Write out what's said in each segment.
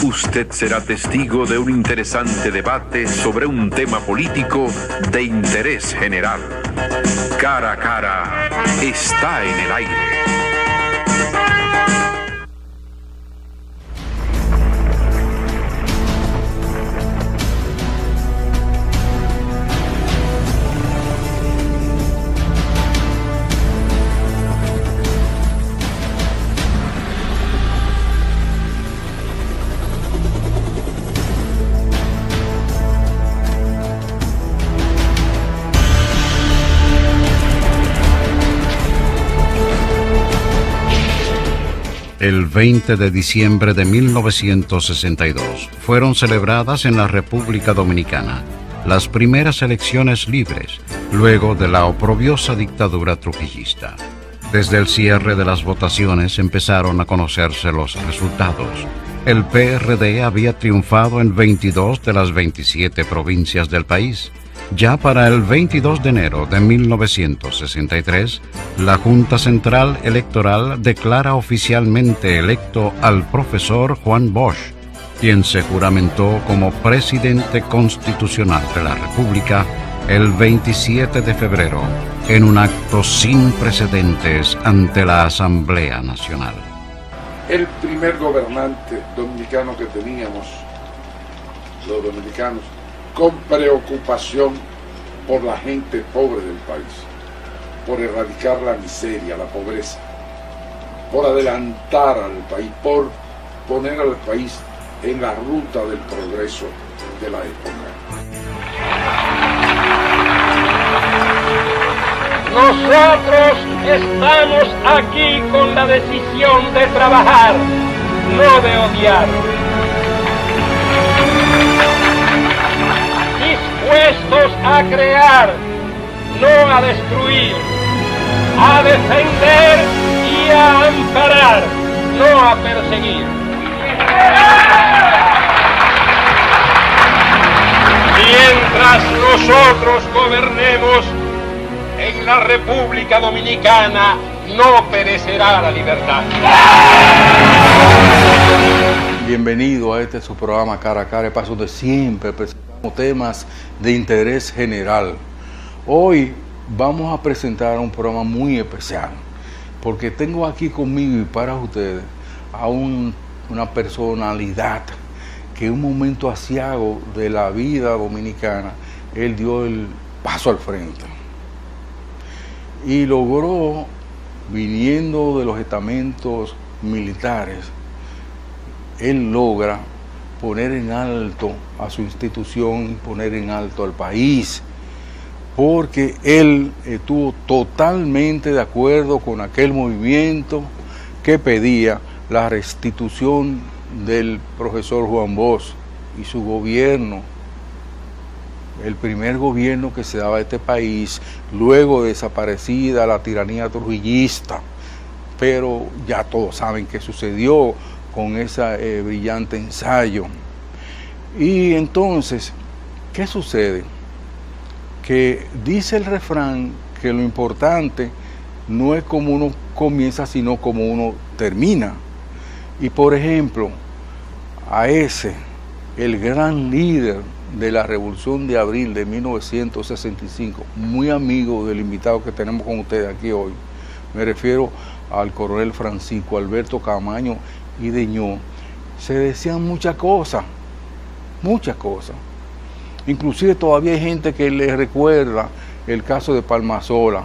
Usted será testigo de un interesante debate sobre un tema político de interés general. Cara a cara está en el aire. El 20 de diciembre de 1962 fueron celebradas en la República Dominicana las primeras elecciones libres, luego de la oprobiosa dictadura trujillista. Desde el cierre de las votaciones empezaron a conocerse los resultados. El PRD había triunfado en 22 de las 27 provincias del país. Ya para el 22 de enero de 1963, la Junta Central Electoral declara oficialmente electo al profesor Juan Bosch, quien se juramentó como presidente constitucional de la República el 27 de febrero, en un acto sin precedentes ante la Asamblea Nacional. El primer gobernante dominicano que teníamos, los dominicanos, con preocupación por la gente pobre del país, por erradicar la miseria, la pobreza, por adelantar al país, por poner al país en la ruta del progreso de la época. Nosotros estamos aquí con la decisión de trabajar, no de odiar. Dispuestos a crear, no a destruir, a defender y a amparar, no a perseguir. Mientras nosotros gobernemos en la República Dominicana, no perecerá la libertad. Bienvenido a este su programa Cara a Cara, el paso de siempre presentamos temas de interés general. Hoy vamos a presentar un programa muy especial, porque tengo aquí conmigo y para ustedes a una personalidad que en un momento aciago de la vida dominicana, él dio el paso al frente y logró, viniendo de los estamentos militares, él logra poner en alto a su institución y poner en alto al país, porque él estuvo totalmente de acuerdo con aquel movimiento que pedía la restitución del profesor Juan Bosch y su gobierno, el primer gobierno que se daba a este país luego de desaparecida la tiranía trujillista. Pero ya todos saben qué sucedió con ese brillante ensayo. Y entonces, ¿qué sucede? Que dice el refrán que lo importante no es como uno comienza, sino como uno termina. Y por ejemplo, a ese, el gran líder de la Revolución de Abril de 1965, muy amigo del invitado que tenemos con ustedes aquí hoy, me refiero al coronel Francisco Alberto Camaño y Deñó, se decían muchas cosas, inclusive todavía hay gente que le recuerda el caso de Palmasola,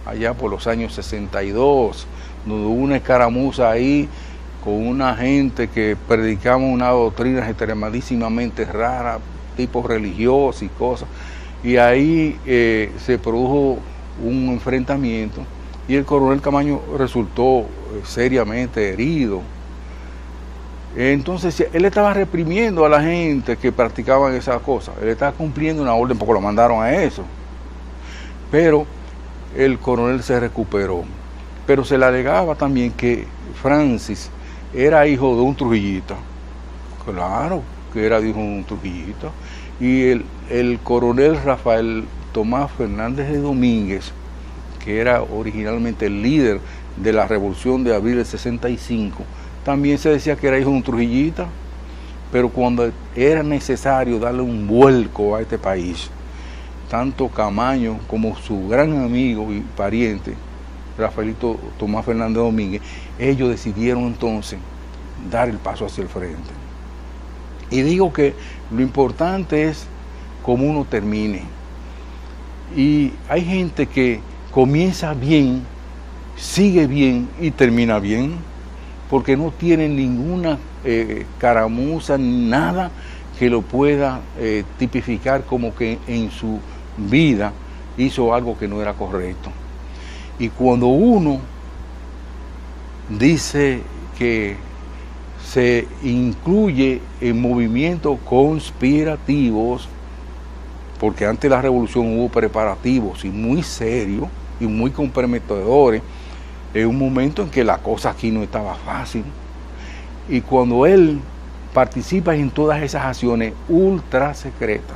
allá por los años 62, donde hubo una escaramuza ahí con una gente que predicaba una doctrina extremadísimamente rara, tipo religioso y cosas, y ahí se produjo un enfrentamiento y el coronel Camaño resultó seriamente herido. Entonces él estaba reprimiendo a la gente que practicaban esas cosas, él estaba cumpliendo una orden porque lo mandaron a eso, pero el coronel se recuperó. Pero se le alegaba también que Francis era hijo de un trujillista, claro que era hijo de un trujillista, y el coronel Rafael Tomás Fernández de Domínguez, que era originalmente el líder de la Revolución de Abril del 65, también se decía que era hijo de un trujillista. pero cuando era necesario darle un vuelco a este país, tanto Camaño como su gran amigo y pariente, Rafaelito Tomás Fernández Domínguez, ellos decidieron entonces dar el paso hacia el frente. Y digo que lo importante es cómo uno termine. Y hay gente que comienza bien, sigue bien y termina bien, porque no tiene ninguna caramuza, nada que lo pueda tipificar como que en su vida hizo algo que no era correcto. Y cuando uno dice que se incluye en movimientos conspirativos, porque antes de la revolución hubo preparativos y muy serios y muy comprometedores, en un momento en que la cosa aquí no estaba fácil. Y cuando él participa en todas esas acciones ultra secretas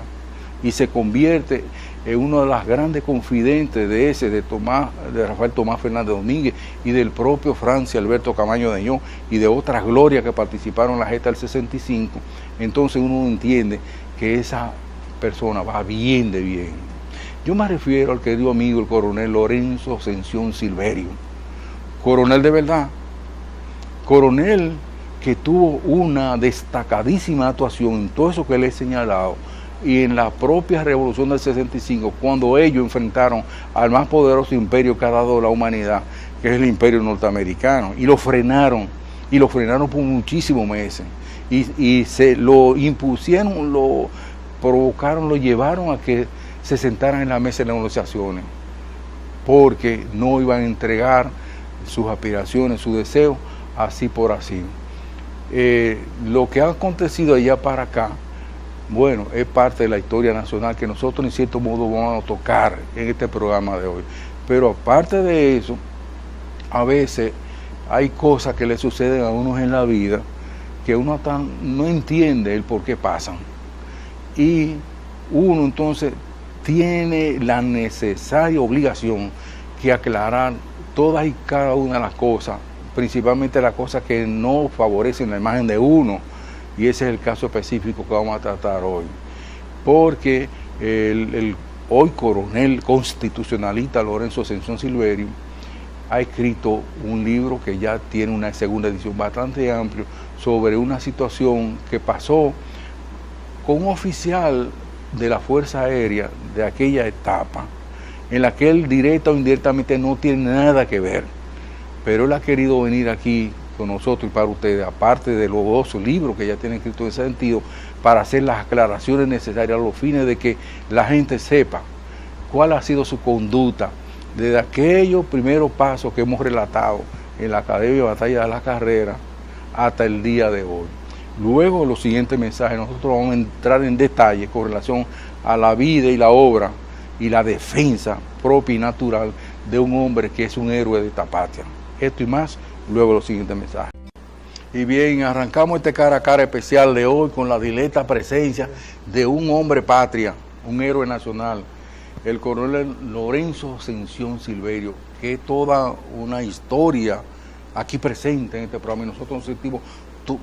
y se convierte en uno de las grandes confidentes de Rafael Tomás Fernández Domínguez y del propio Francia Alberto Camaño Deñón y de otras glorias que participaron en la gesta del 65, entonces uno entiende que esa persona va bien de bien. Yo me refiero al querido amigo, el coronel Lorenzo Ascensión Silverio, coronel de verdad, coronel que tuvo una destacadísima actuación en todo eso que le he señalado, y en la propia revolución del 65, cuando ellos enfrentaron al más poderoso imperio que ha dado la humanidad, que es el imperio norteamericano, y lo frenaron por muchísimos meses, y se lo impusieron, lo provocaron, lo llevaron a que se sentaran en la mesa de negociaciones, porque no iban a entregar sus aspiraciones, sus deseos, así por así. Lo que ha acontecido allá para acá, bueno, es parte de la historia nacional que nosotros en cierto modo vamos a tocar en este programa de hoy. Pero aparte de eso, a veces hay cosas que le suceden a uno en la vida que uno no entiende el por qué pasan. Y uno entonces tiene la necesaria obligación que aclarar todas y cada una de las cosas, principalmente las cosas que no favorecen la imagen de uno. Y ese es el caso específico que vamos a tratar hoy. Porque el hoy coronel constitucionalista Lorenzo Ascensión Silverio ha escrito un libro que ya tiene una segunda edición bastante amplio sobre una situación que pasó con un oficial de la Fuerza Aérea de aquella etapa, en la que él directa o indirectamente no tiene nada que ver. Pero él ha querido venir aquí con nosotros y para ustedes, aparte de los dos libros que ya tienen escrito en ese sentido, para hacer las aclaraciones necesarias a los fines de que la gente sepa cuál ha sido su conducta desde aquellos primeros pasos que hemos relatado en la Academia de Batalla de la Carrera hasta el día de hoy. Luego, los siguientes mensajes, nosotros vamos a entrar en detalle con relación a la vida y la obra y la defensa propia y natural de un hombre que es un héroe de esta patria. Esto y más, luego los siguientes mensajes. Y bien, arrancamos este cara a cara especial de hoy con la dileta presencia de un hombre patria, un héroe nacional, el coronel Lorenzo Ascensión Silverio, que es toda una historia aquí presente en este programa, y nosotros nos sentimos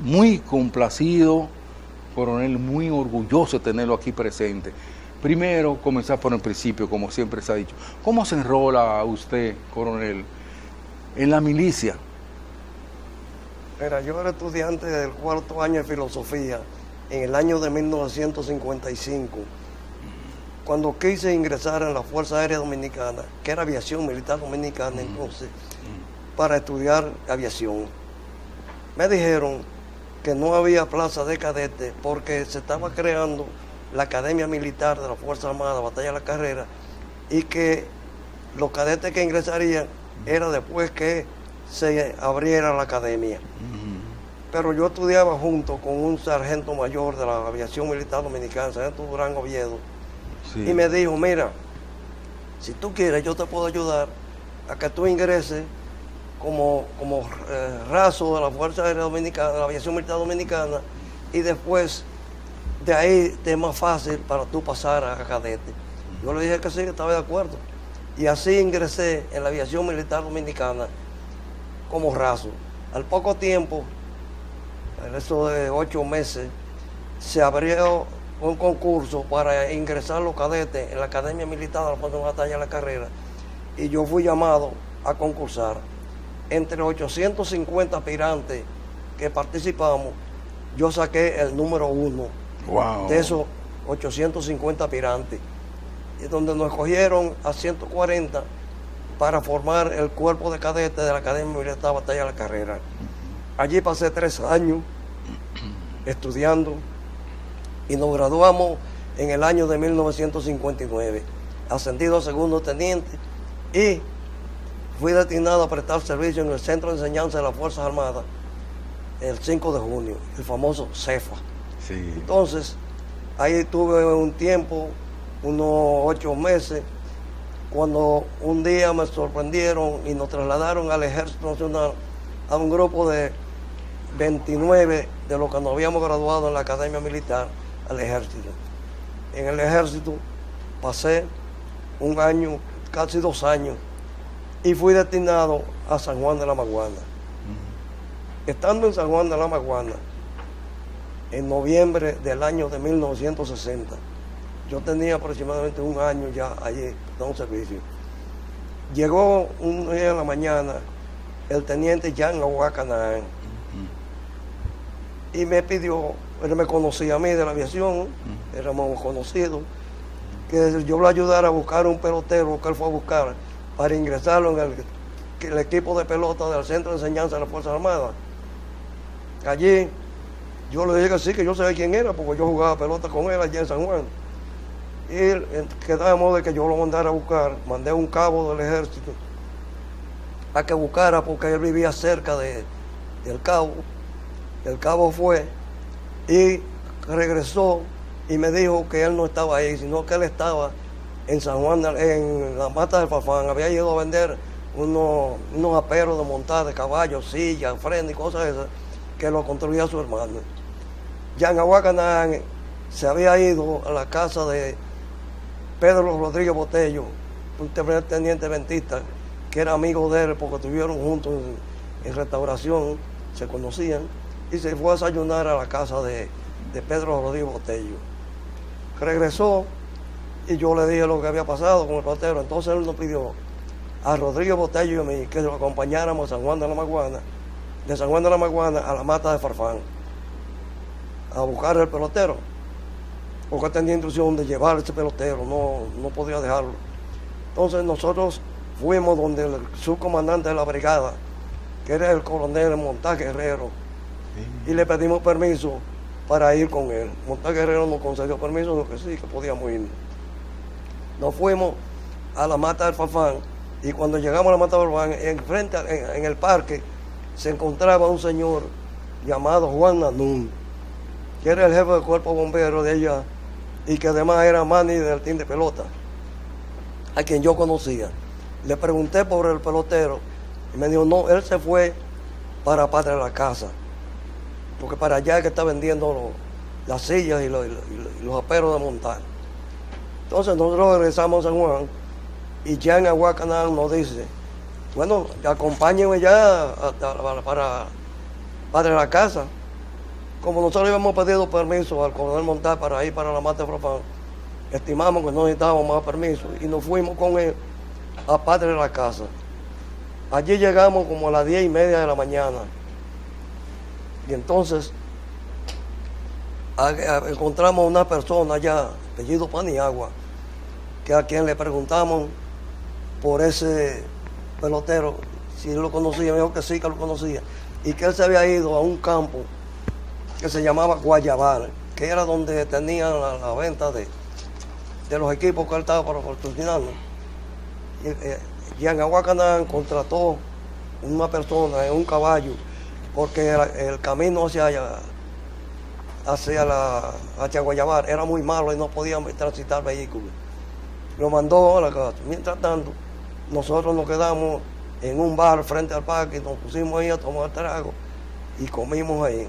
muy complacidos, coronel, muy orgulloso de tenerlo aquí presente. Primero, comenzar por el principio, como siempre se ha dicho. ¿Cómo se enrola usted, coronel, en la milicia? Mira, yo era estudiante del cuarto año de filosofía en el año de 1955, cuando quise ingresar en la Fuerza Aérea Dominicana, que era aviación militar dominicana entonces, para estudiar aviación. Me dijeron que no había plaza de cadete porque se estaba creando la Academia Militar de la Fuerza Armada, Batalla de la Carrera, y que los cadetes que ingresarían era después que se abriera la academia. Pero yo estudiaba junto con un sargento mayor de la aviación militar dominicana, sargento Durán Oviedo, y me dijo, mira, si tú quieres yo te puedo ayudar a que tú ingreses como raso de la Fuerza Aérea Dominicana, de la aviación militar dominicana, y después de ahí te es más fácil para tú pasar a cadete. Yo le dije que sí, que estaba de acuerdo. Y así ingresé en la aviación militar dominicana como raso. Al poco tiempo, en eso de 8 meses, se abrió un concurso para ingresar los cadetes en la Academia Militar de la Fuerza de Batalla de la Carrera, y yo fui llamado a concursar. Entre 850 aspirantes que participamos, yo saqué el número 1 de esos 850 aspirantes, y donde nos escogieron a 140 para formar el cuerpo de cadetes de la Academia Militar de Batalla de la Carrera. Allí pasé 3 años estudiando y nos graduamos en el año de 1959, ascendido a segundo teniente, y fui destinado a prestar servicio en el Centro de Enseñanza de las Fuerzas Armadas el 5 de junio, el famoso CEFA. Sí. Entonces, ahí tuve un tiempo, unos 8 meses, cuando un día me sorprendieron y nos trasladaron al Ejército Nacional, a un grupo de 29 de los que nos habíamos graduado en la Academia Militar, al Ejército. En el Ejército pasé un año, casi 2 años, y fui destinado a San Juan de la Maguana. Estando en San Juan de la Maguana, en noviembre del año de 1960, yo tenía aproximadamente 1 año ya allí dando servicio. Llegó un día en la mañana el teniente Jan Aguacanán y me pidió, él me conocía a mí de la aviación, éramos conocidos, que yo lo ayudara a buscar un pelotero que él fue a buscar para ingresarlo en el equipo de pelota del Centro de Enseñanza de las Fuerzas Armadas. Allí yo le dije que sí, que yo sabía quién era, porque yo jugaba pelota con él allí en San Juan. Y quedamos de que yo lo mandara a buscar. Mandé un cabo del ejército a que buscara, porque él vivía cerca del cabo. El cabo fue y regresó y me dijo que él no estaba ahí, sino que él estaba en San Juan, en la Mata del Farfán. Había ido a vender unos aperos de montar de caballos, sillas, frenos y cosas esas, que lo construía su hermano. Jan Aguacanán se había ido a la casa de Pedro Rodríguez Botello, un teniente ventista, que era amigo de él porque estuvieron juntos en restauración, se conocían, y se fue a desayunar a la casa de Pedro Rodríguez Botello. Regresó y yo le dije lo que había pasado con el pelotero. Entonces él nos pidió a Rodríguez Botello y a mí que lo acompañáramos a San Juan de la Maguana, de San Juan de la Maguana a la Mata de Farfán, a buscar el pelotero, porque tenía instrucción de llevar ese pelotero, no podía dejarlo. Entonces nosotros fuimos donde el subcomandante de la brigada, que era el coronel Montaje Guerrero, y le pedimos permiso para ir con él. Montaje Guerrero nos concedió permiso, lo que sí, que podíamos ir. Nos fuimos a la Mata del Farfán, y cuando llegamos a la Mata del Farfán, enfrente, en el parque, se encontraba un señor llamado Juan Nanún, que era el jefe del cuerpo bombero de allá, y que además era manager del team de pelota, a quien yo conocía. Le pregunté por el pelotero, y me dijo, no, él se fue para Padre de la Casa, porque para allá es que está vendiendo las sillas y los aperos de montar. Entonces nosotros regresamos a San Juan, y Jan Aguacanán nos dice, bueno, acompáñenme ya para Padre de la Casa. Como nosotros habíamos pedido permiso al coronel Montal para ir para la Mata de Farfán, estimamos que no necesitábamos más permiso y nos fuimos con él a Padre de la Casa. Allí llegamos como a las 10:30 de la mañana. Y entonces encontramos una persona allá, apellido Paniagua, que a quien le preguntamos por ese pelotero, si él lo conocía. Me dijo que sí, que lo conocía, y que él se había ido a un campo que se llamaba Guayabal, que era donde tenían la venta de los equipos que él estaba para patrocinarnos. Y en Aguacanán contrató una persona en un caballo, porque el camino hacia Guayabal era muy malo y no podían transitar vehículos. Lo mandó a la casa. Mientras tanto, nosotros nos quedamos en un bar frente al parque, nos pusimos ahí a tomar trago y comimos ahí.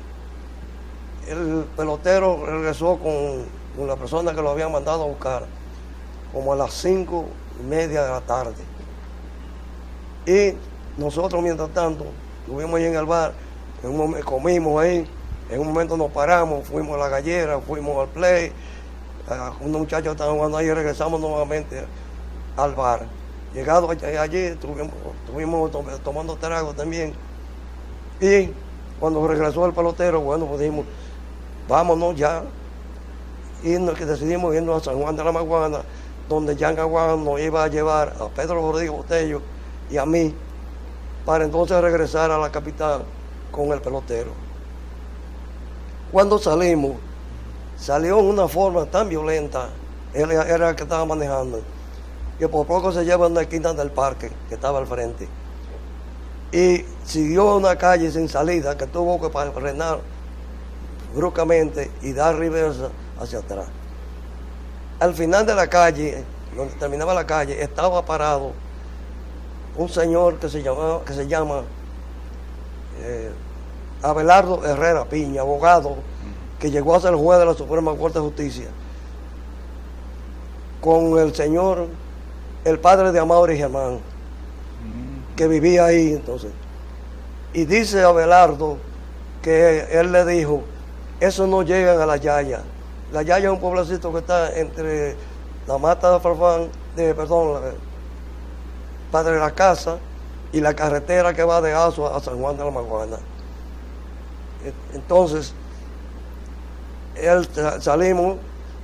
El pelotero regresó con la persona que lo había mandado a buscar como a las 5:30 de la tarde. Y nosotros, mientras tanto, estuvimos ahí en el bar, comimos ahí En un momento nos paramos, fuimos a la gallera, fuimos al play, unos muchachos estaban jugando ahí y regresamos nuevamente al bar. Llegado allí, estuvimos tomando trago también. Y cuando regresó el pelotero, bueno, pues dijimos, vámonos ya. Y decidimos irnos a San Juan de la Maguana, donde Jan Aguán nos iba a llevar a Pedro Rodríguez Botello y a mí, para entonces regresar a la capital con el pelotero. Cuando salimos, salió en una forma tan violenta, él era el que estaba manejando, que por poco se lleva a una esquina del parque que estaba al frente. Y siguió una calle sin salida que tuvo que frenar bruscamente y dar reversa hacia atrás. Al final de la calle, donde terminaba la calle, estaba parado un señor que se llama Abelardo Herrera Piña, abogado, que llegó a ser juez de la Suprema Corte de Justicia, con el señor, el padre de Amaury Germán, que vivía ahí entonces. Y dice Abelardo que él le dijo, eso no llegan a La Yaya. La Yaya es un pueblecito que está entre la Mata de Farfán, Padre de la Casa, y la carretera que va de Azo a San Juan de la Maguana. Entonces, salimos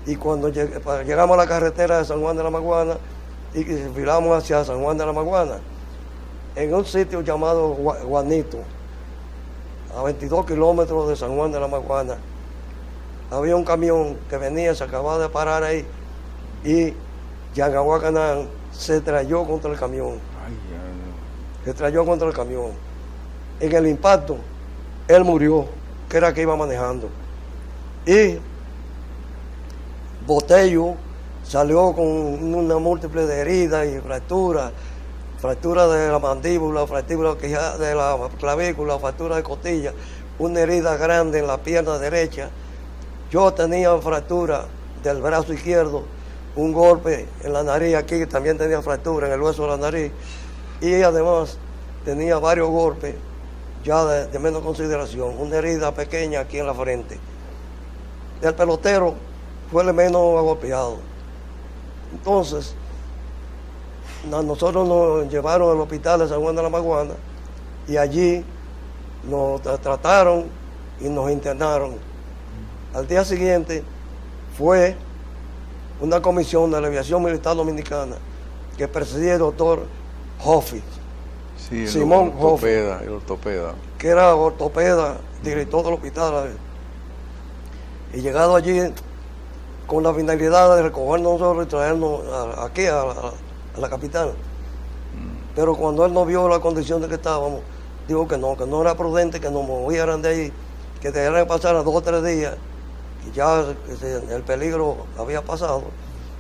y cuando llegamos a la carretera de San Juan de la Maguana y viramos hacia San Juan de la Maguana, en un sitio llamado Guanito, a 22 kilómetros de San Juan de la Maguana, había un camión que venía, se acababa de parar ahí y Yangahuacanán se estrelló contra el camión. Se estrelló contra el camión. En el impacto, él murió, que era que iba manejando. Y Botello salió con una múltiple de heridas y fracturas. Fractura de la mandíbula, fractura de la clavícula, fractura de costilla, una herida grande en la pierna derecha. Yo tenía fractura del brazo izquierdo, un golpe en la nariz aquí, que también tenía fractura en el hueso de la nariz, y además tenía varios golpes ya de menos consideración, una herida pequeña aquí en la frente. El pelotero fue el menos golpeado. Entonces, nosotros nos llevaron al hospital de San Juan de la Maguana y allí nos trataron y nos internaron. Al día siguiente fue una comisión de la aviación militar dominicana que presidía el doctor Hoffi, sí, Simón Hoffi, el ortopeda, que era ortopeda, director del hospital. Y llegado allí con la finalidad de recogernos nosotros y traernos aquí a la capital. Pero cuando él no vio la condición de que estábamos, dijo que no era prudente que nos movieran de ahí, que debieran pasar 2 o 3 días, y ya el peligro había pasado,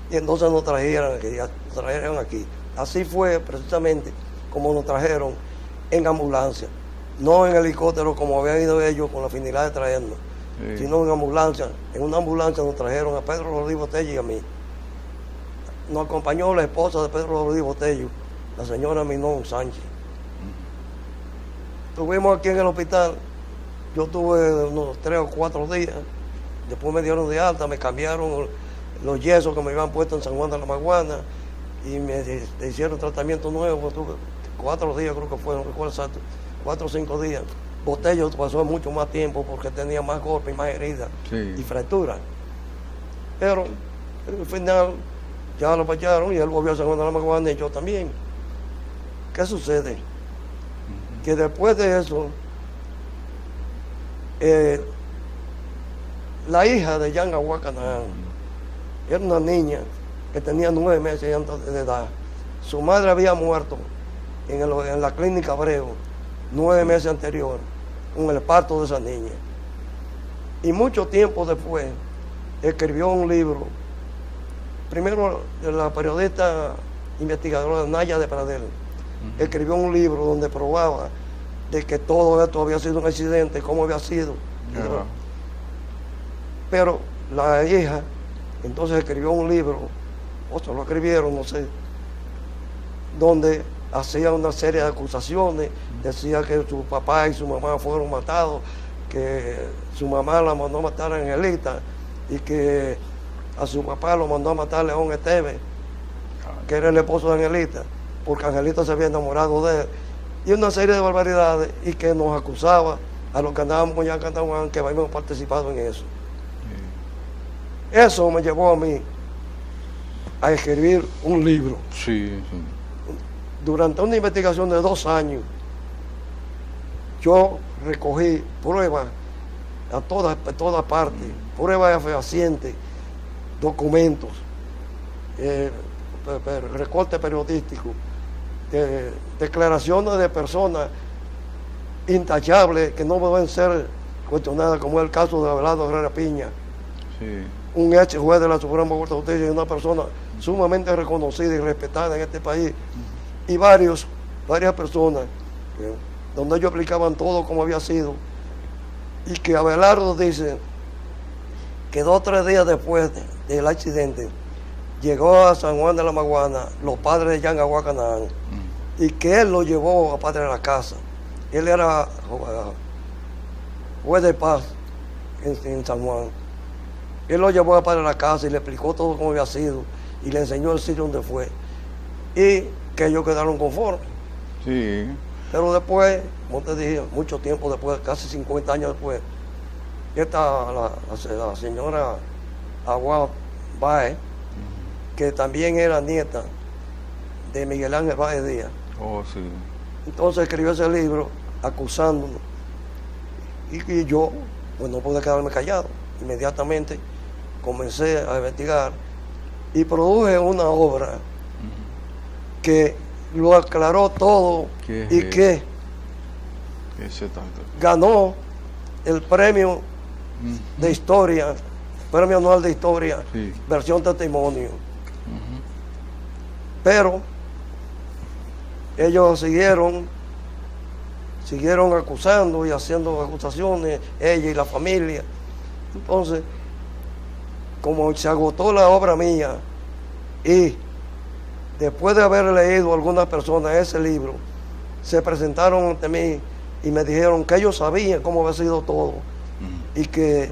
y entonces nos trajeran aquí. Así fue precisamente como nos trajeron en ambulancia, no en helicóptero como habían ido ellos con la finalidad de traernos, sino en ambulancia. En una ambulancia nos trajeron a Pedro Rodríguez Botello y a mí. Nos acompañó la esposa de Pedro Rodríguez Botello, la señora Minón Sánchez. Estuvimos aquí en el hospital, yo tuve unos 3 o 4 días, después me dieron de alta, me cambiaron los yesos que me habían puesto en San Juan de la Maguana y me hicieron tratamiento nuevo. Tuve 4 días, creo que fue, no recuerdo exacto, 4 o 5 días. Botello pasó mucho más tiempo porque tenía más golpes y más heridas y fracturas. Pero al final ya lo pacharon y él volvió a San Juan de la Maguana y yo también. ¿Qué sucede? Que después de eso, la hija de Yangahuacanán era una niña que tenía 9 meses de edad. Su madre había muerto en la clínica Abreu 9 meses anterior con el parto de esa niña. Y mucho tiempo después escribió un libro. Primero, la periodista investigadora Naya de Pradel escribió un libro donde probaba de que todo esto había sido un accidente, cómo había sido. Pero la hija entonces escribió un libro, o se lo escribieron, no sé, donde hacía una serie de acusaciones, decía que su papá y su mamá fueron matados que su mamá la mandó a matar a Angelita y que a su papá lo mandó a matar León Esteves, que era el esposo de Angelita, porque Angelita se había enamorado de él, y una serie de barbaridades, y que nos acusaba a los que andábamos con Yacantahuán que habíamos participado en eso. Eso me llevó a mí a escribir un libro. Sí. Durante una investigación de 2 años, yo recogí pruebas a todas partes, pruebas fehacientes, documentos, recortes periodísticos, declaraciones de personas intachables que no deben ser cuestionadas, como es el caso de Abelardo Herrera Piña, un ex juez de la Suprema Corte de Justicia y una persona sumamente reconocida y respetada en este país, y varias personas donde ellos explicaban todo como había sido, y que Abelardo dice que 2 o 3 días después del accidente llegó a San Juan de la Maguana los padres de Yangaguá Canaán, y que él lo llevó a Padre de la Casa. Él era juez de paz en San Juan. Él lo llevó a Padre de la Casa y le explicó todo cómo había sido y le enseñó el sitio donde fue, y que ellos quedaron conformes. Sí. Pero después, como te dije, mucho tiempo después, casi 50 años después, la señora Agua Baez, que también era nieta de Miguel Ángel Baez Díaz. Oh, sí. Entonces escribió ese libro acusándonos. Y yo, pues no pude quedarme callado. Inmediatamente comencé a investigar y produje una obra que lo aclaró todo y que ganó el premio de historia, premio anual de historia, versión testimonio. Pero ellos siguieron acusando y haciendo acusaciones, ella y la familia. Entonces, como se agotó la obra mía, y después de haber leído algunas personas ese libro, se presentaron ante mí y me dijeron que ellos sabían cómo había sido todo, y que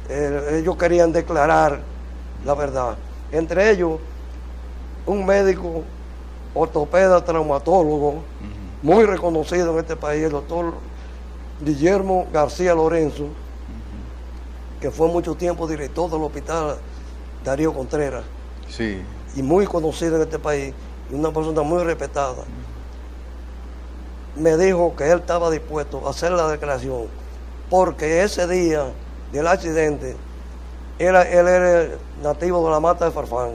ellos querían declarar la verdad. Entre ellos, un médico ortopeda traumatólogo muy reconocido en este país, el doctor Guillermo García Lorenzo, que fue mucho tiempo director del hospital Darío Contreras, y muy conocido en este país, y una persona muy respetada, me dijo que él estaba dispuesto a hacer la declaración, porque ese día del accidente, él era nativo de la Mata de Farfán,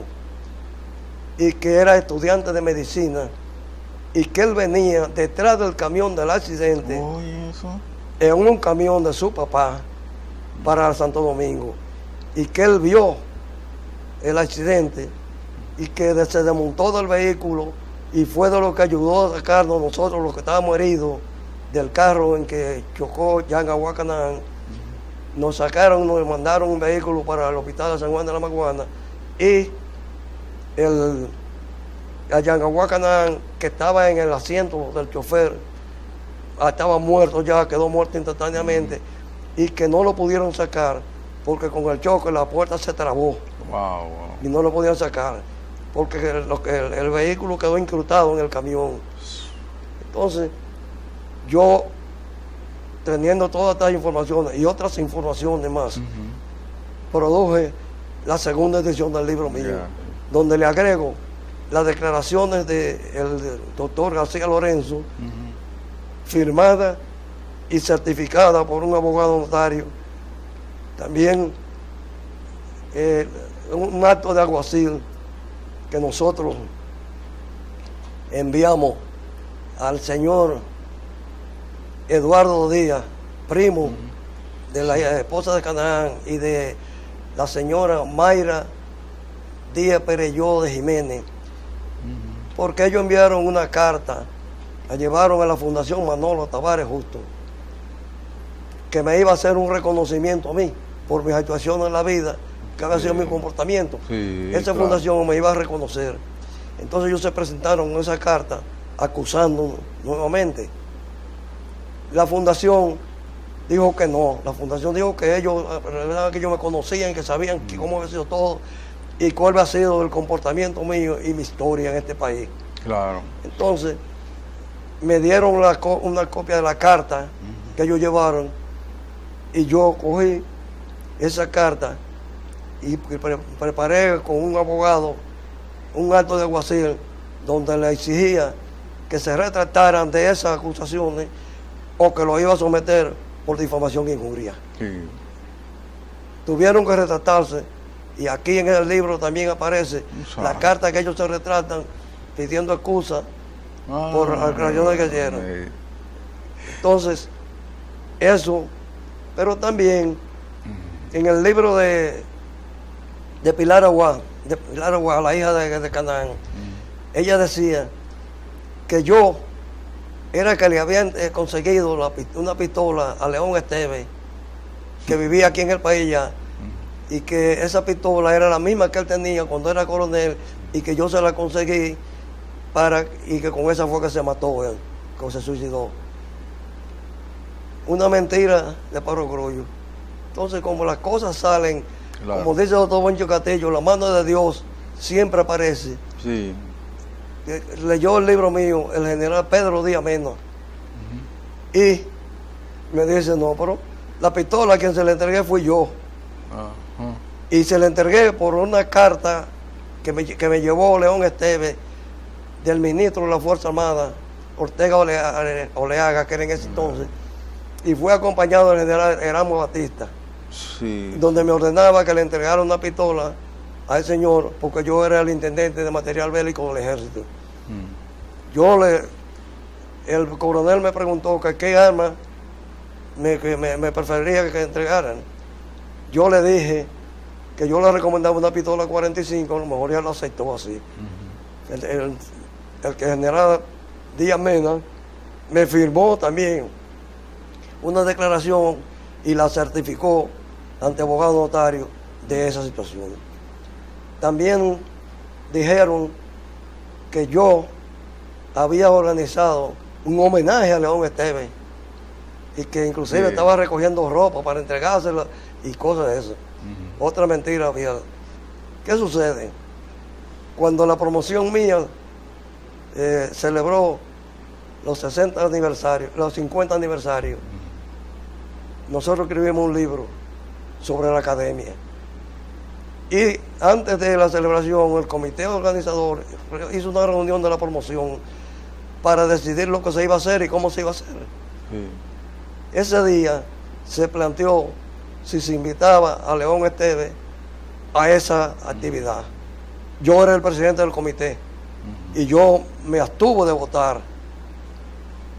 y que era estudiante de medicina, y que él venía detrás del camión del accidente, en un camión de su papá, para Santo Domingo, y que él vio el accidente y que se desmontó del vehículo y fue de lo que ayudó a sacarnos nosotros los que estábamos heridos del carro en que chocó Yangaguá Canaán. Nos sacaron, nos mandaron un vehículo para el hospital de San Juan de la Maguana, y a Yangaguá Canaán, que estaba en el asiento del chofer, estaba muerto ya, quedó muerto instantáneamente, y que no lo pudieron sacar porque con el choque la puerta se trabó. Y no lo podían sacar porque el vehículo quedó incrustado en el camión. Entonces, yo, teniendo todas estas informaciones y otras informaciones más, produje la segunda edición del libro mío, donde le agrego las declaraciones del doctor García Lorenzo, firmada y certificada por un abogado notario. También un acto de alguacil que nosotros enviamos al señor Eduardo Díaz, primo de la esposa de Canaán y de la señora Mayra Díaz Pereyó de Jiménez, porque ellos enviaron una carta, la llevaron a la Fundación Manolo Tavares Justo, que me iba a hacer un reconocimiento a mí por mis actuaciones en la vida, que había sido mi comportamiento. Esa fundación me iba a reconocer. Entonces ellos se presentaron con esa carta acusándonos nuevamente. La fundación dijo que no. La fundación dijo que ellos, la verdad que ellos me conocían, que sabían que cómo había sido todo y cuál había sido el comportamiento mío y mi historia en este país. Claro. Entonces, me dieron una copia de la carta que ellos llevaron y yo cogí esa carta y preparé con un abogado un acto de alguacil donde le exigía que se retractaran de esas acusaciones o que lo iba a someter por difamación e injuria. Sí. Tuvieron que retratarse y aquí en el libro también aparece la carta que ellos se retratan pidiendo excusa por las aclaraciones que hicieron. Entonces, eso, pero también en el libro de Pilar Aguad, la hija de Canaán, ella decía que yo era que le habían conseguido una pistola a León Esteves, que vivía aquí en el país ya, y que esa pistola era la misma que él tenía cuando era coronel, y que yo se la conseguí y que con esa fue que se mató él, que se suicidó. Una mentira de Pablo Grullo. Entonces, como las cosas salen, claro, como dice el doctor Boncho Castillo, la mano de Dios siempre aparece. Sí. Leyó el libro mío, el general Pedro Díaz Mena, y me dice, no, pero la pistola a quien se le entregué fui yo. Y se le entregué por una carta que me llevó León Esteves del ministro de la Fuerza Armada, Ortega Oleaga, que era en ese entonces, y fue acompañado del general Erasmo Batista, donde me ordenaba que le entregara una pistola al señor, porque yo era el intendente de material bélico del ejército. El coronel me preguntó que qué arma me preferiría que entregaran. Yo le dije que yo le recomendaba una pistola 45, a lo mejor ya lo aceptó así. El que general Díaz Mena me firmó también una declaración y la certificó ante abogado notario de esa situación. También dijeron que yo había organizado un homenaje a León Esteves y que inclusive estaba recogiendo ropa para entregársela y cosas de eso. Otra mentira había. ¿Qué sucede? Cuando la promoción mía celebró los 60 aniversarios, los 50 aniversarios, nosotros escribimos un libro sobre la academia. Y antes de la celebración, el comité organizador hizo una reunión de la promoción para decidir lo que se iba a hacer y cómo se iba a hacer. Ese día se planteó si se invitaba a León Esteves a esa actividad. Yo era el presidente del comité y yo me abstuve de votar.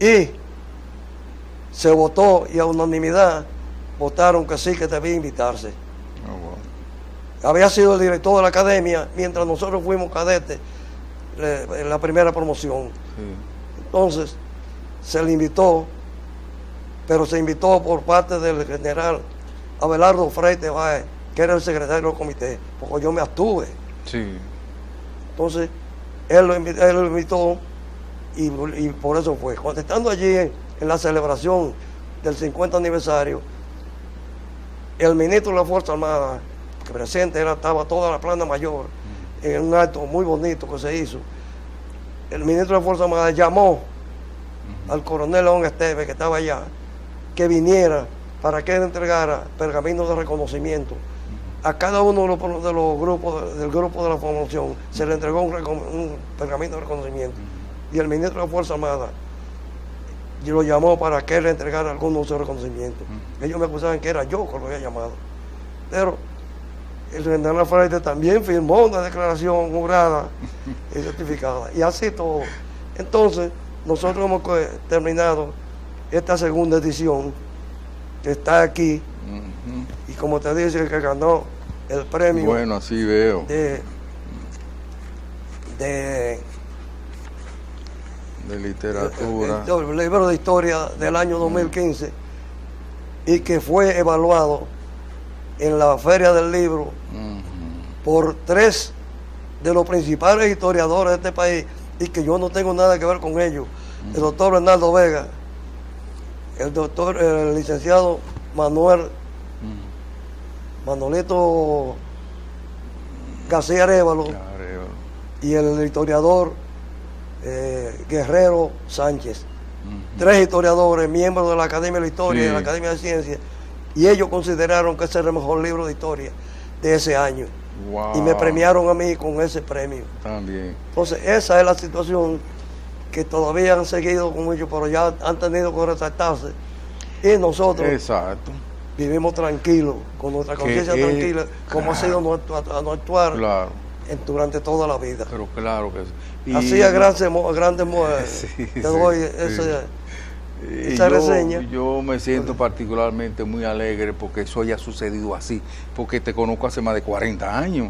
Y se votó y a unanimidad votaron que sí, que debía invitarse. Había sido el director de la academia mientras nosotros fuimos cadetes en la primera promoción. Entonces se le invitó, pero se invitó por parte del general Abelardo Freite Báez, que era el secretario del comité, porque yo me abstuve. Entonces él lo invitó y por eso fue. Cuando estando allí en la celebración del 50 aniversario, el ministro de la Fuerza Armada, que presente estaba toda la plana mayor, en un acto muy bonito que se hizo, el ministro de la Fuerza Armada llamó al coronel León Esteves, que estaba allá, que viniera para que él entregara pergaminos de reconocimiento. A cada uno de los grupos, del grupo de la promoción, se le entregó un pergamino de reconocimiento. Y el ministro de la Fuerza Armada lo llamó para que él le entregara algunos de esos reconocimientos. Ellos me acusaban que era yo que lo había llamado. Pero el general Freite también firmó una declaración jurada y certificada. Y así todo. Entonces, nosotros hemos terminado esta segunda edición que está aquí. Y como te dice, el que ganó el premio. Bueno, así veo. De literatura. El libro de historia del año 2015 y que fue evaluado en la Feria del Libro por 3 de los principales historiadores de este país y que yo no tengo nada que ver con ellos. El doctor Bernardo Vega, el licenciado Manolito García Arévalo y el historiador Guerrero Sánchez. 3 historiadores, miembros de la Academia de la Historia y de la Academia de Ciencias, y ellos consideraron que ese era el mejor libro de historia de ese año. Wow. Y me premiaron a mí con ese premio. También. Entonces, esa es la situación que todavía han seguido con mucho, pero ya han tenido que resaltarse. Y nosotros vivimos tranquilos, con nuestra conciencia tranquila, como ha sido nuestro actuar durante toda la vida. Pero claro que sí. Así a grandes te doy esa reseña. Yo me siento particularmente muy alegre porque eso haya sucedido así, porque te conozco hace más de 40 años.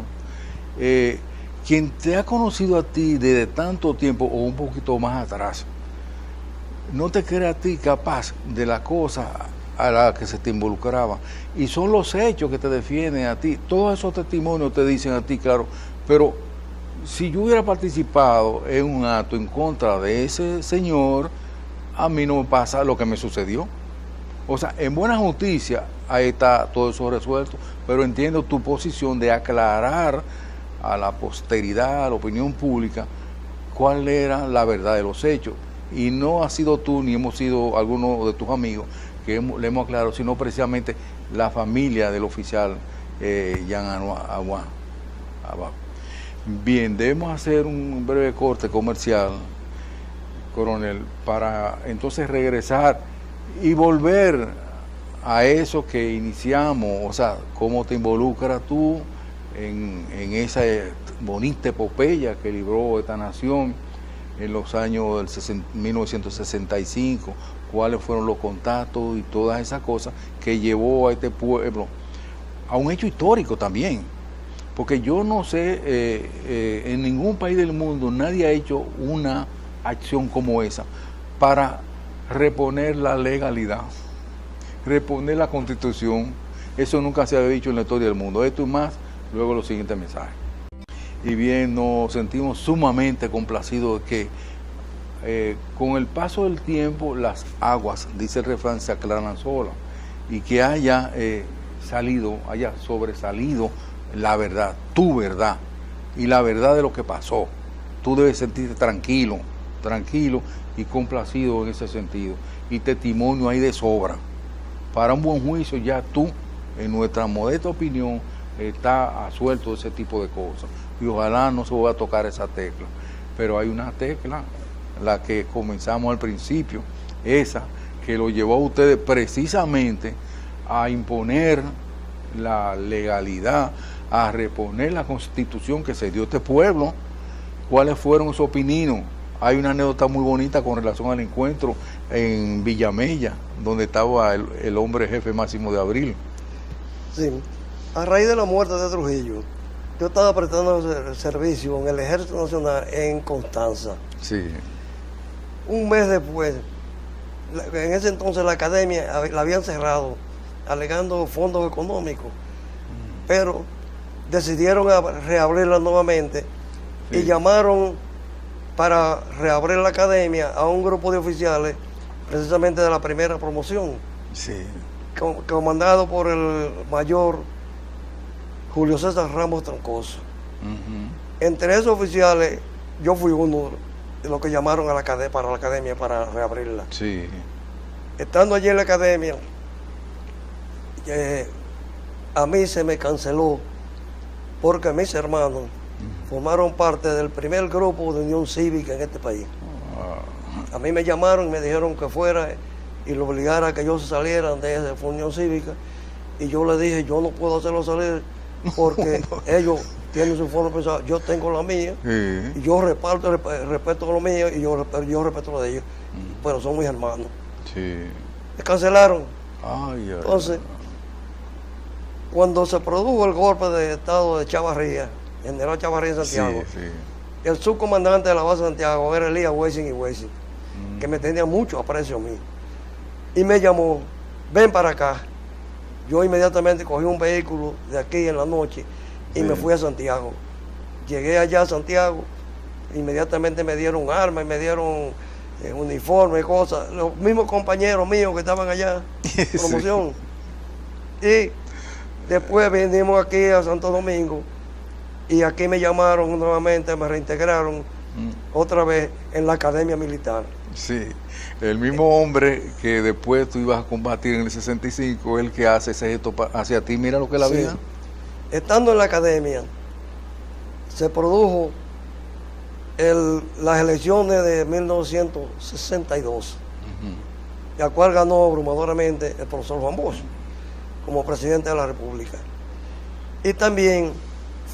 Quien te ha conocido a ti desde tanto tiempo o un poquito más atrás, no te cree a ti capaz de la cosa a la que se te involucraba. Y son los hechos que te defienden a ti. Todos esos testimonios te dicen a ti, claro, pero si yo hubiera participado en un acto en contra de ese señor, a mí no me pasa lo que me sucedió. O sea, en buena justicia, ahí está todo eso resuelto, pero entiendo tu posición de aclarar a la posteridad, a la opinión pública, cuál era la verdad de los hechos. Y no has sido tú, ni hemos sido algunos de tus amigos que le hemos aclarado, sino precisamente la familia del oficial Jan Aguán. Bien, debemos hacer un breve corte comercial, coronel, para entonces regresar y volver a eso que iniciamos, o sea, cómo te involucras tú en esa bonita epopeya que libró esta nación en los años del 1965, cuáles fueron los contactos y todas esas cosas que llevó a este pueblo a un hecho histórico también. Porque yo no sé, en ningún país del mundo nadie ha hecho una acción como esa para reponer la legalidad, reponer la Constitución. Eso nunca se había dicho en la historia del mundo. Esto y más, luego los siguientes mensajes. Y bien, nos sentimos sumamente complacidos de que con el paso del tiempo las aguas, dice el refrán, se aclaran solas, y que haya sobresalido la verdad, tu verdad, y la verdad de lo que pasó. Tú debes sentirte tranquilo y complacido en ese sentido. Y testimonio hay de sobra. Para un buen juicio ya tú, en nuestra modesta opinión, está asuelto de ese tipo de cosas. Y ojalá no se vuelva a tocar esa tecla. Pero hay una tecla, la que comenzamos al principio, esa que lo llevó a ustedes precisamente a imponer la legalidad, a reponer la Constitución que se dio a este pueblo. ¿Cuáles fueron esos pininos? Hay una anécdota muy bonita con relación al encuentro en Villamella, donde estaba el hombre jefe Máximo de Abril. Sí, a raíz de la muerte de Trujillo, yo estaba prestando servicio en el Ejército Nacional en Constanza. Sí. Un mes después, en ese entonces la academia la habían cerrado, alegando fondos económicos, pero decidieron reabrirla nuevamente y llamaron para reabrir la academia a un grupo de oficiales, precisamente de la primera promoción, comandado por el mayor Julio César Ramos Troncoso. Entre esos oficiales, yo fui uno de los que llamaron a para la academia para reabrirla. Sí. Estando allí en la academia, a mí se me canceló porque mis hermanos formaron parte del primer grupo de Unión Cívica en este país. A mí me llamaron y me dijeron que fuera y lo obligara a que ellos salieran de esa Unión Cívica, y yo le dije, yo no puedo hacerlo salir porque ellos tienen su forma de pensar, yo tengo la mía, y yo respeto lo mío y yo respeto lo de ellos, pero son mis hermanos. Me cancelaron. Entonces, cuando se produjo el golpe de estado de Chavarría, general Chavarría en Santiago, el subcomandante de la base de Santiago era Elías Wessing y Wessing, que me tenía mucho aprecio a mí, y me llamó, ven para acá. Yo inmediatamente cogí un vehículo de aquí en la noche y me fui a Santiago. Llegué allá a Santiago, inmediatamente me dieron armas y me dieron uniforme, cosas, los mismos compañeros míos que estaban allá, promoción. Y después vinimos aquí a Santo Domingo y aquí me llamaron nuevamente, me reintegraron otra vez en la Academia Militar. Sí, el mismo hombre que después tú ibas a combatir en el 65, el que hace ese gesto hacia ti, mira lo que es la vida. Estando en la academia, se produjo las elecciones de 1962, la cual ganó abrumadoramente el profesor Juan Bosch como presidente de la República. Y también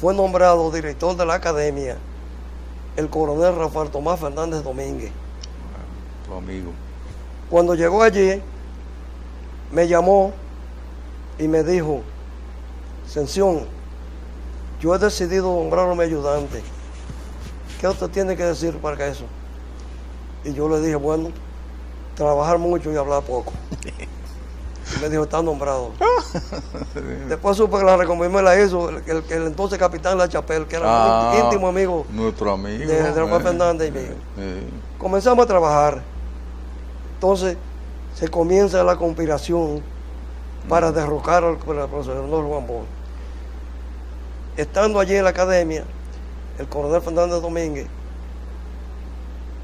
fue nombrado director de la academia el coronel Rafael Tomás Fernández Domínguez. Tu amigo. Cuando llegó allí, me llamó y me dijo: Ascensión, yo he decidido nombrarme ayudante. ¿Qué usted tiene que decir para eso? Y yo le dije, bueno, trabajar mucho y hablar poco. Y me dijo, está nombrado. Después supe que la recomendación me la hizo el entonces capitán La Chapelle, que era un íntimo amigo. Nuestro amigo. De Rafael Fernández y mío. Comenzamos a trabajar. Entonces se comienza la conspiración para derrocar al profesor Juan Bosch. Estando allí en la academia, el coronel Fernández Domínguez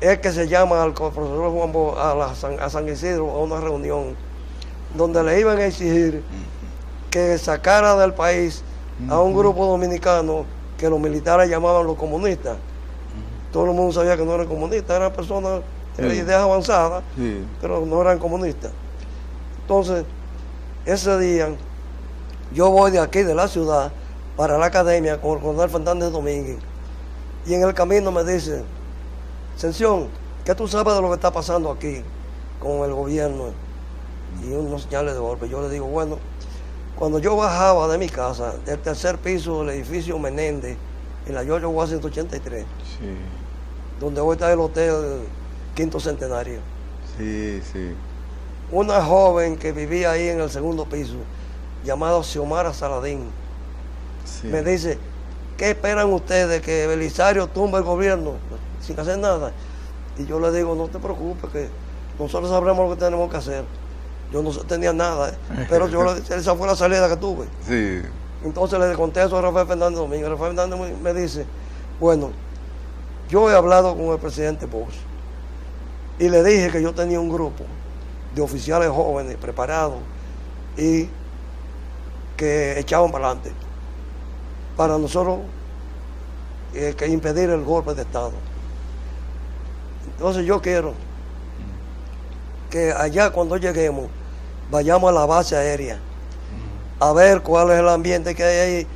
es que se llama al profesor Juan Bosch a San Isidro a una reunión donde le iban a exigir que sacara del país a un grupo dominicano que los militares llamaban los comunistas. Todo el mundo sabía que no eran comunistas, eran personas de ideas avanzadas, pero no eran comunistas. Entonces, ese día, yo voy de aquí, de la ciudad, para la academia con el coronel Fernández Domínguez. Y en el camino me dice, Ascensión, ¿qué tú sabes de lo que está pasando aquí con el gobierno? Y unos señales de golpe. Yo le digo, bueno, cuando yo bajaba de mi casa, del tercer piso del edificio Menéndez, en la George Washington 83, donde hoy está el hotel Quinto Centenario. Una joven que vivía ahí en el segundo piso, llamada Xiomara Saladín, me dice, ¿qué esperan ustedes? ¿Que Belisario tumbe el gobierno sin hacer nada? Y yo le digo, no te preocupes, que nosotros sabremos lo que tenemos que hacer. Yo no tenía nada, pero esa fue la salida que tuve. Entonces le conté eso a Rafael Fernández Domínguez. Rafael Fernández me dice, bueno, yo he hablado con el presidente Bosch y le dije que yo tenía un grupo de oficiales jóvenes preparados y que echaban para adelante para nosotros que impedir el golpe de Estado. Entonces yo quiero que allá cuando lleguemos vayamos a la base aérea a ver cuál es el ambiente que hay ahí,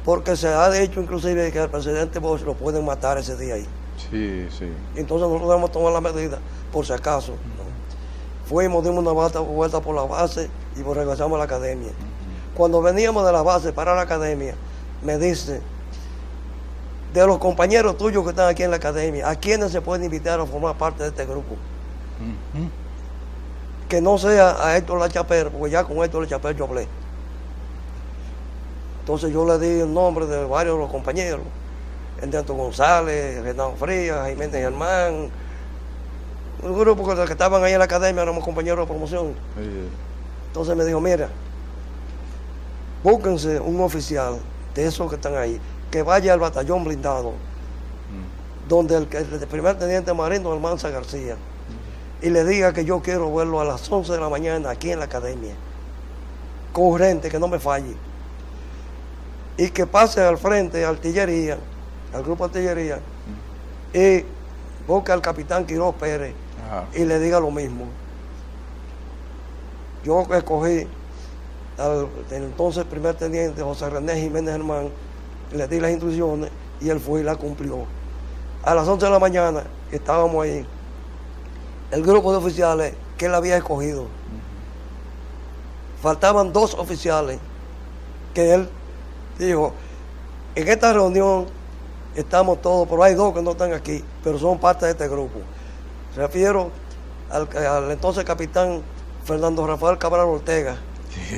porque se ha dicho inclusive que al presidente Bosch lo pueden matar ese día ahí. Entonces nosotros debemos tomar la medida por si acaso. Fuimos, dimos una vuelta por la base y regresamos a la academia. Cuando veníamos de la base para la academia, me dice, de los compañeros tuyos que están aquí en la academia, ¿a quiénes se pueden invitar a formar parte de este grupo? Que no sea a Héctor La Chapelle, porque ya con Héctor La Chapelle yo hablé. Entonces yo le di el nombre de varios de los compañeros, Enrique González, Renato Frías, Jiménez Germán, un grupo que estaban ahí en la academia, éramos compañeros de promoción. Entonces me dijo, mira, búsquense un oficial de esos que están ahí, que vaya al batallón blindado, donde el primer teniente marino Almanza García, y le diga que yo quiero verlo a las 11 de la mañana aquí en la academia, concurrente, que no me falle, y que pase al frente de artillería, al grupo de artillería, y busque al capitán Quiroz Pérez y le diga lo mismo. Yo escogí al entonces primer teniente José René Jiménez Germán, le di las instrucciones y él fue y la cumplió. A las 11 de la mañana estábamos ahí, el grupo de oficiales que él había escogido. Faltaban 2 oficiales que él dijo, en esta reunión estamos todos, pero hay 2 que no están aquí, pero son parte de este grupo. Refiero al entonces capitán Fernando Rafael Cabral Ortega,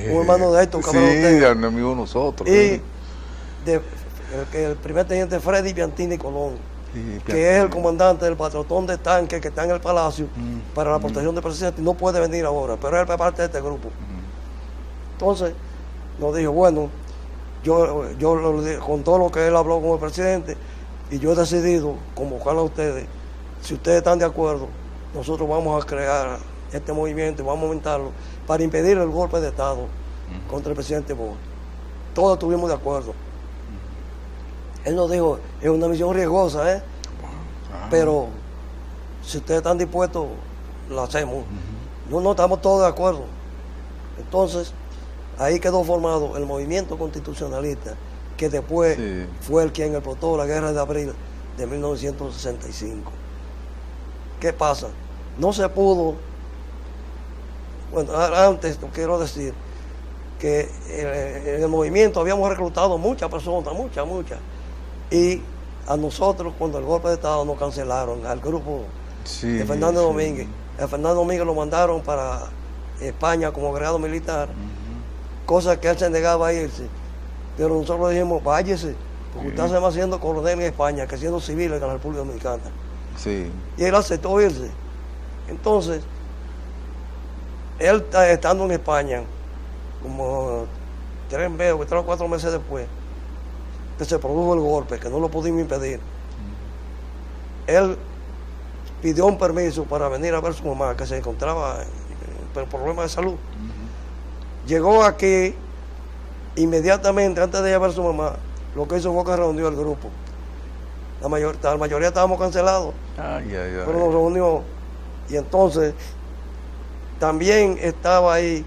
un hermano de Héctor Cabral Ortega. Amigo de nosotros. Y el primer teniente Freddy Biantini Colón. Sí, que es el comandante del patrón de tanques que está en el palacio para la protección del presidente, y no puede venir ahora, pero él es parte de este grupo. Entonces, nos dijo, bueno, con todo lo que él habló con el presidente, y yo he decidido convocarlo a ustedes, si ustedes están de acuerdo, nosotros vamos a crear este movimiento y vamos a aumentarlo para impedir el golpe de Estado contra el presidente Bosch. Todos estuvimos de acuerdo. Él nos dijo, es una misión riesgosa, pero si ustedes están dispuestos, lo hacemos. No estamos todos de acuerdo. Entonces, ahí quedó formado el movimiento constitucionalista, que después fue el quien explotó la guerra de abril de 1965. ¿Qué pasa? No se pudo, bueno, antes quiero decir que en el movimiento habíamos reclutado muchas personas, muchas, y a nosotros cuando el golpe de Estado nos cancelaron, al grupo de Fernández Domínguez. A Fernández Domínguez lo mandaron para España como agregado militar, cosa que él se negaba a irse, pero nosotros dijimos, váyese, porque usted se va haciendo coronel en España que siendo civil en la República Dominicana. Y él aceptó irse. Entonces, él estando en España, como 3 o 4 meses después, que se produjo el golpe, que no lo pudimos impedir, él pidió un permiso para venir a ver a su mamá, que se encontraba en problemas de salud. Llegó aquí, inmediatamente, antes de ir a ver a su mamá, lo que hizo fue que reunió el grupo. La mayoría estábamos cancelados, pero nos reunió. Y entonces, también estaba ahí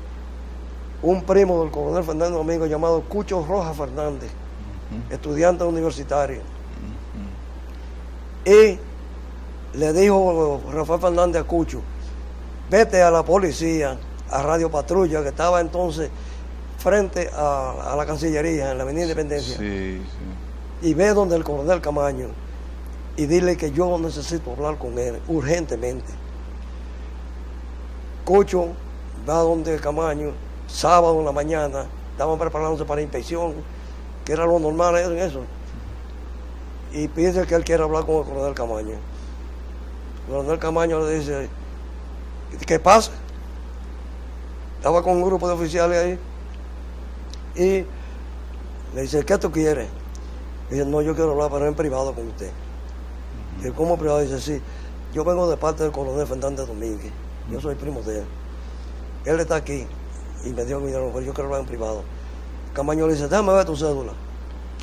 un primo del coronel Fernández Domingo llamado Cucho Rojas Fernández, estudiante universitario. Y le dijo Rafael Fernández a Cucho, vete a la policía, a Radio Patrulla, que estaba entonces frente a la Cancillería, en la Avenida Independencia, y ve donde el coronel Camaño, y dile que yo necesito hablar con él urgentemente. Cucho va donde el Camaño, sábado en la mañana, estaban preparándose para inspección, que era lo normal en eso, y pide que él quiera hablar con el coronel Camaño. El coronel Camaño le dice, ¿qué pasa? Estaba con un grupo de oficiales ahí, y le dice, ¿qué tú quieres? Dice, no, yo quiero hablar, pero en privado con usted. Y él, ¿cómo privado? Dice, sí, yo vengo de parte del coronel Fernández Domínguez, yo soy primo de él. Él está aquí, y me dio mi dinero, pero yo quiero hablar en privado. Camaño le dice, déjame ver tu cédula.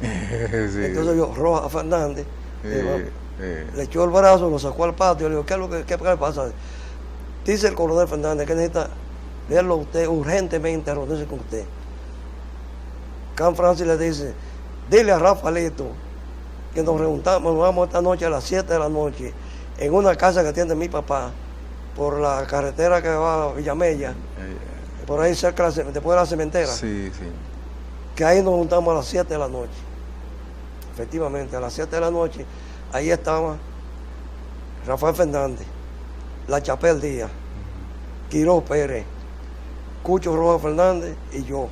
Entonces yo, Rojas Fernández, le echó el brazo, lo sacó al patio, y le dijo, ¿qué pasa? Dice el coronel Fernández que necesita verlo a usted urgentemente, a reunirse con usted. Can Francis le dice, dile a Rafaelito que nos vamos esta noche a las 7 de la noche en una casa que tiene mi papá por la carretera que va a Villamella, por ahí cerca, después de la cementera. Que ahí nos juntamos a las 7 de la noche. Efectivamente, a las 7 de la noche, ahí estaba Rafael Fernández, La Chapel Díaz, Quiró Pérez, Cucho Rojas Fernández y yo.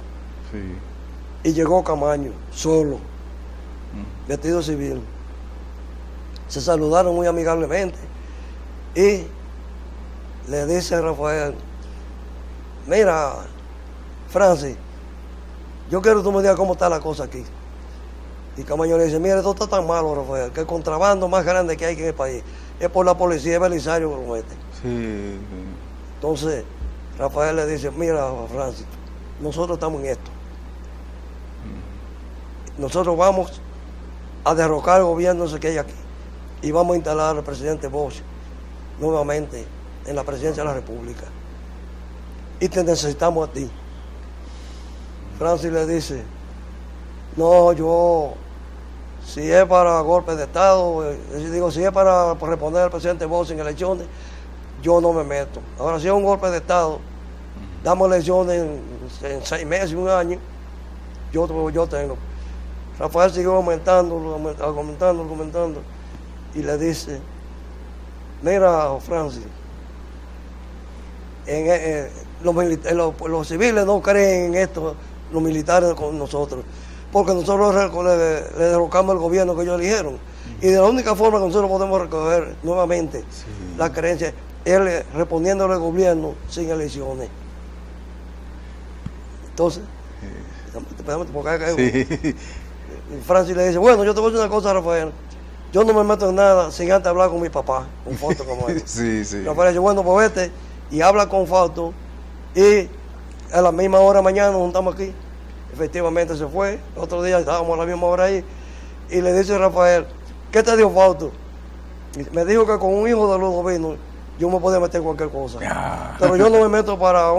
Y llegó Camaño, solo, vestido civil. Se saludaron muy amigablemente y le dice a Rafael, mira, Francis, yo quiero que tú me digas cómo está la cosa aquí. Y Camaño le dice, mira, esto está tan malo, Rafael, que el contrabando más grande que hay en el país es por la policía de Belisario que lo mete. Entonces, Rafael le dice, mira, Francis, nosotros estamos en esto. Nosotros vamos a derrocar el gobierno que hay aquí y vamos a instalar al presidente Bosch nuevamente en la presidencia de la República. Y te necesitamos a ti. Francis le dice, no, yo, si es para golpe de Estado, si es para responder al presidente Bosch en elecciones, yo no me meto. Ahora, si es un golpe de Estado, damos elecciones en 6 meses, 1 año, yo tengo. Rafael siguió argumentando, y le dice, mira, Francis, los civiles no creen en esto, los militares con nosotros. porque nosotros le derrocamos el gobierno que ellos eligieron. Y de la única forma que nosotros podemos recoger nuevamente la creencia es respondiéndole al gobierno sin elecciones. Entonces, Francis le dice, bueno, yo te voy a decir una cosa, Rafael, yo no me meto en nada sin antes hablar con mi papá, con Fausto como él. Rafael dice, bueno, pues vete y habla con Fausto y a la misma hora mañana nos juntamos aquí. Efectivamente se fue, otro día estábamos a la misma hora ahí y le dice Rafael, ¿qué te dijo Fausto? Me dijo que con un hijo de Ludovino yo me podía meter cualquier cosa, pero yo no me meto para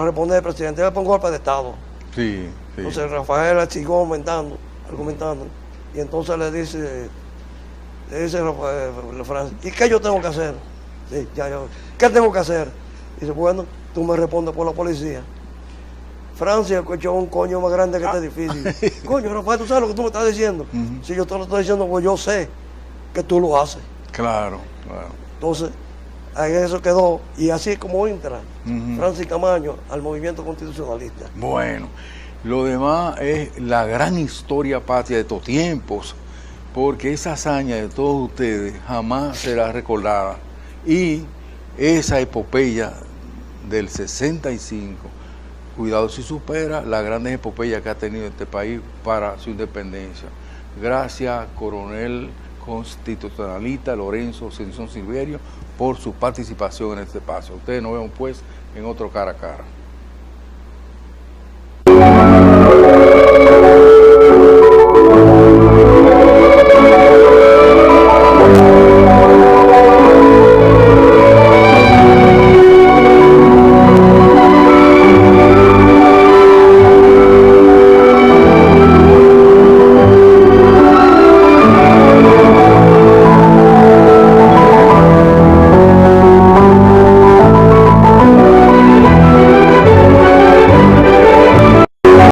responder al presidente, yo le pongo golpe de Estado. Entonces Rafael siguió argumentando, y entonces le dice Rafael, Francis, ¿y qué yo tengo que hacer? ¿Qué tengo que hacer? Dice, bueno, tú me respondes por la policía. Francis escuchó un coño más grande que este edificio. Coño, Rafael, ¿tú sabes lo que tú me estás diciendo? Si yo te lo estoy diciendo, pues yo sé que tú lo haces. Claro. Entonces, ahí eso quedó, y así es como entra Francis Camaño al movimiento constitucionalista. Bueno, lo demás es la gran historia patria de estos tiempos, porque esa hazaña de todos ustedes jamás será recordada. Y esa epopeya del 65, cuidado si supera las grandes epopeyas que ha tenido este país para su independencia. Gracias, coronel constitucionalista Lorenzo Ascensión Silverio, por su participación en este espacio. Ustedes nos vemos pues en otro Cara a Cara.